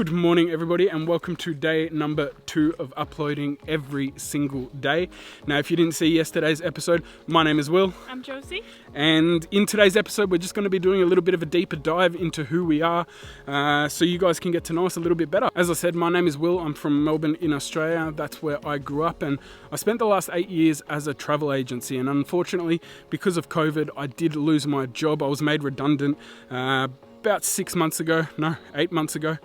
Good morning everybody and welcome to day number 2 of uploading every single day. Now if you didn't see yesterday's episode, my name is Will. I'm Josie. And in today's episode we're just going to be doing a little bit of a deeper dive into who we are so you guys can get to know us a little bit better. As I said, my name is Will. I'm from Melbourne in Australia. That's where I grew up and I spent the last 8 years as a travel agency, and unfortunately because of COVID I did lose my job. I was made redundant about 8 months ago.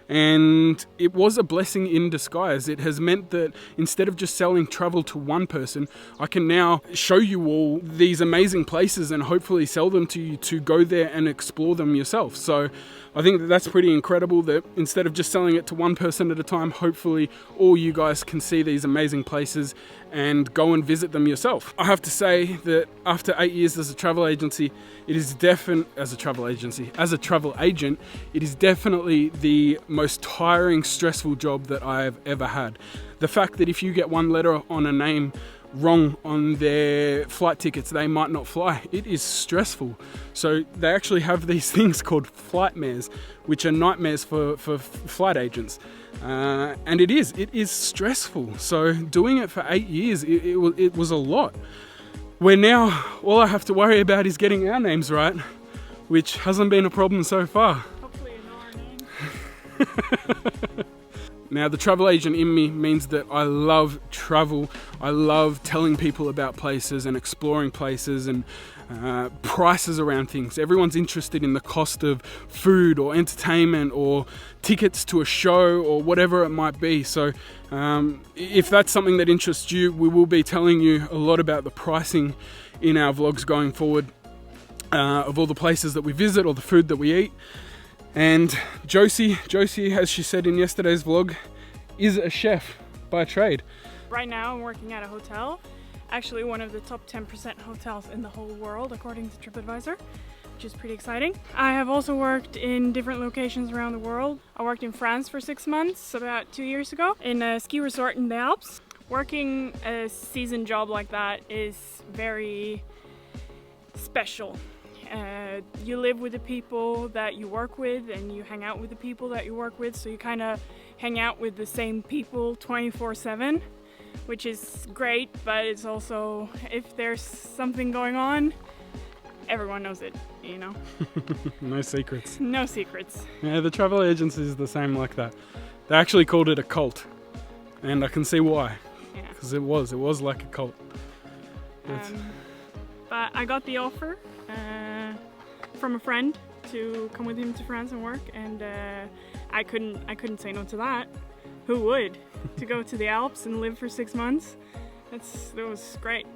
And it was a blessing in disguise. It has meant that instead of just selling travel to one person, I can now show you all these amazing places and hopefully sell them to you to go there and explore them yourself. So I think that that's pretty incredible that instead of just selling it to one person at a time, hopefully all you guys can see these amazing places and go and visit them yourself. I have to say that after 8 years as a travel agency, as a travel agent, it is definitely the most tiring, stressful job that I have ever had. The fact that if you get one letter on a name wrong on their flight tickets, they might not fly. It is stressful. So they actually have these things called flightmares, which are nightmares for flight agents. And it is stressful. So doing it for 8 years, it was a lot. Where now, all I have to worry about is getting our names right, which hasn't been a problem so far. Hopefully you know our name. Now, the travel agent in me means that I love travel. I love telling people about places and exploring places and prices around things. Everyone's interested in the cost of food or entertainment or tickets to a show or whatever it might be. So if that's something that interests you, we will be telling you a lot about the pricing in our vlogs going forward of all the places that we visit or the food that we eat. And Josie, as she said in yesterday's vlog, is a chef by trade. Right now I'm working at a hotel, actually one of the top 10% hotels in the whole world according to TripAdvisor, which is pretty exciting. I have also worked in different locations around the world. I worked in France for 6 months about 2 years ago in a ski resort in the Alps. Working a season job like that is very special. You live with the people that you work with and you hang out with the people that you work with, so you kind of hang out with the same people 24/7, which is great, but it's also, if there's something going on, everyone knows it, you know? No secrets. No secrets. Yeah, the travel agency is the same like that. They actually called it a cult, and I can see why. Yeah. Because it was like a cult. But I got the offer from a friend to come with him to France and work, and I couldn't say no to that. Who would? To go to the Alps and live for 6 months, that was great.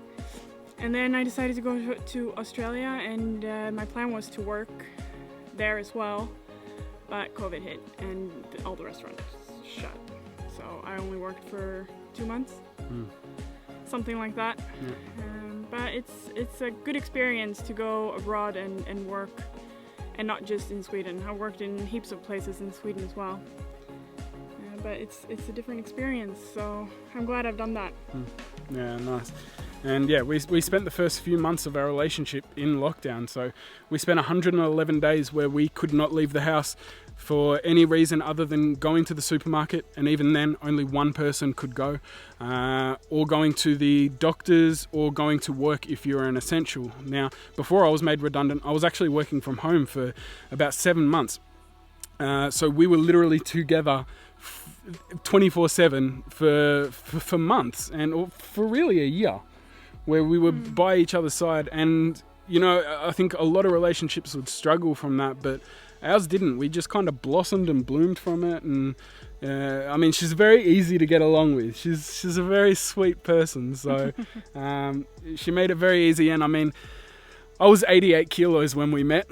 And then I decided to go to Australia, and my plan was to work there as well, but COVID hit and all the restaurants shut, so I only worked for 2 months. Something like that. Yeah. But it's a good experience to go abroad and work, and not just in Sweden. I worked in heaps of places in Sweden as well, but it's a different experience, so I'm glad I've done that. Yeah, nice. And yeah, we spent the first few months of our relationship in lockdown, so we spent 111 days where we could not leave the house for any reason other than going to the supermarket, and even then only one person could go, or going to the doctors or going to work if you're an essential. Now, before I was made redundant, I was actually working from home for about 7 months, so we were literally together 24/7 for months, and for really a year, where we were by each other's side. And you know, I think a lot of relationships would struggle from that, but ours didn't. We just kind of blossomed and bloomed from it. And I mean, she's very easy to get along with. She's a very sweet person, so she made it very easy. And I mean, I was 88 kilos when we met.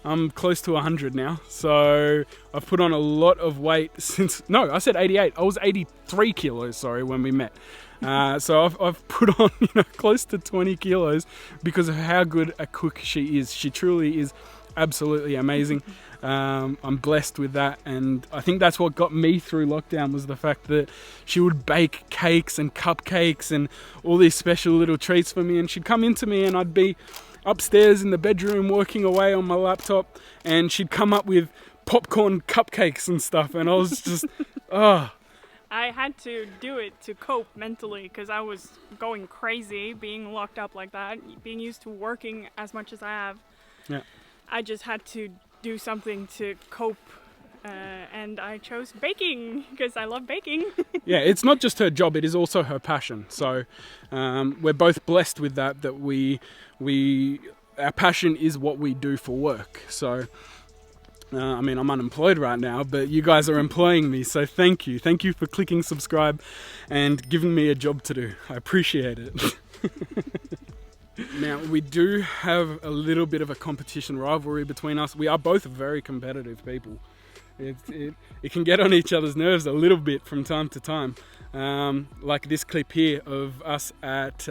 I'm close to 100 now, so I've put on a lot of weight since. No, I said 88. I was 83 kilos, sorry, when we met. So I've put on close to 20 kilos because of how good a cook she is. She truly is absolutely amazing. I'm blessed with that, and I think that's what got me through lockdown, was the fact that she would bake cakes and cupcakes and all these special little treats for me, and she'd come into me and I'd be upstairs in the bedroom working away on my laptop, and she'd come up with popcorn cupcakes and stuff, and I was just, oh. I had to do it to cope mentally because I was going crazy being locked up like that, being used to working as much as I have. Yeah. I just had to do something to cope, and I chose baking because I love baking. Yeah, it's not just her job, it is also her passion. So we're both blessed with that our passion is what we do for work. So I mean, I'm unemployed right now, but you guys are employing me, so thank you. Thank you for clicking subscribe and giving me a job to do. I appreciate it. Now, we do have a little bit of a competition rivalry between us. We are both very competitive people. It can get on each other's nerves a little bit from time to time. Like this clip here of us at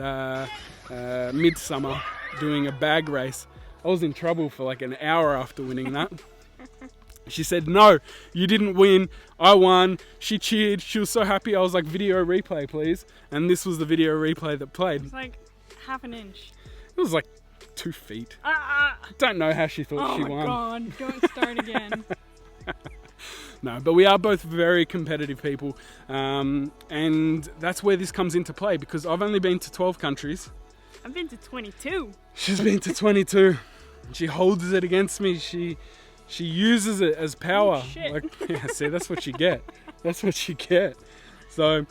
Midsummer doing a bag race. I was in trouble for like an hour after winning that. She said, no, you didn't win, I won. She cheered, she was so happy. I was like, video replay please. And this was the video replay that played. It's like half an inch. It was like 2 feet. Don't know how she thought she won. Oh my god, don't start again. No, but we are both very competitive people. And that's where this comes into play, because I've only been to 12 countries. I've been to 22. She's been to 22. She holds it against me. She uses it as power. Oh, shit. Like, yeah, see, that's what you get. That's what you get. So,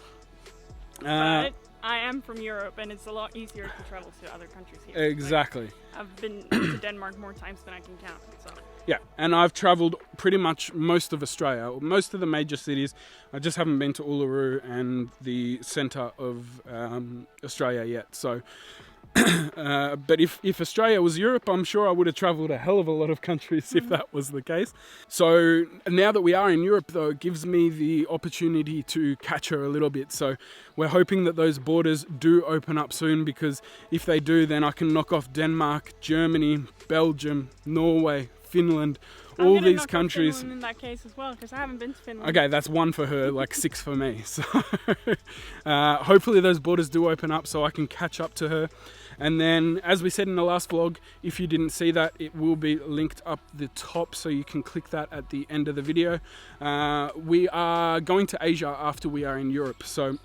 But I am from Europe, and it's a lot easier to travel to other countries here. Exactly. Like, I've been to Denmark more times than I can count. So. Yeah, and I've travelled pretty much most of Australia, most of the major cities. I just haven't been to Uluru and the centre of Australia yet. So, but if Australia was Europe, I'm sure I would have travelled a hell of a lot of countries if that was the case. So now that we are in Europe, though, it gives me the opportunity to catch her a little bit. So we're hoping that those borders do open up soon, because if they do, then I can knock off Denmark, Germany, Belgium, Norway, Finland, all these countries. Finland in that case as well, because I haven't been to Finland. Okay, that's 1 for her, like 6 for me. So hopefully those borders do open up so I can catch up to her. And then, as we said in the last vlog, if you didn't see that, it will be linked up the top, so you can click that at the end of the video. We are going to Asia after we are in Europe, so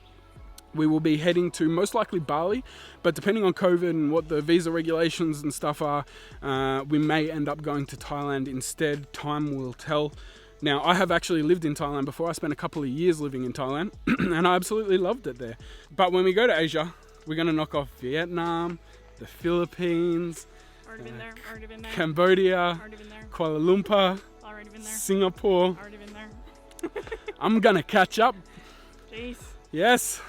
we will be heading to most likely Bali, but depending on COVID and what the visa regulations and stuff are, we may end up going to Thailand instead. Time will tell. Now, I have actually lived in Thailand before. I spent a couple of years living in Thailand, and I absolutely loved it there. But when we go to Asia, we're going to knock off Vietnam, the Philippines, Already been there, already been there. Cambodia, Already been there, Kuala Lumpur, already been there, Singapore. already been there. I'm going to catch up. Jeez. Yes,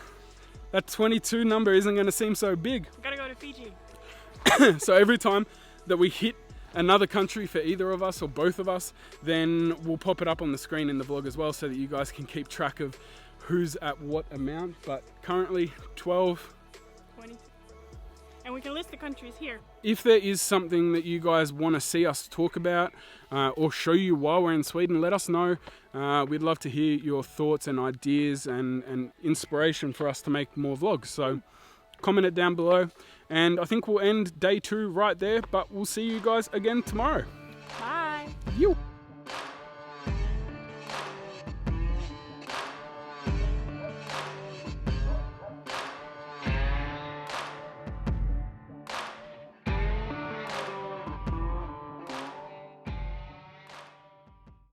that 22 number isn't going to seem so big. We gotta go to Fiji. So every time that we hit another country for either of us or both of us, then we'll pop it up on the screen in the vlog as well, so that you guys can keep track of who's at what amount. But currently 12. 20. And we can list the countries here. If there is something that you guys want to see us talk about or show you while we're in Sweden, let us know. We'd love to hear your thoughts and ideas and inspiration for us to make more vlogs. So comment it down below. And I think we'll end day 2 right there, but we'll see you guys again tomorrow. Bye. You.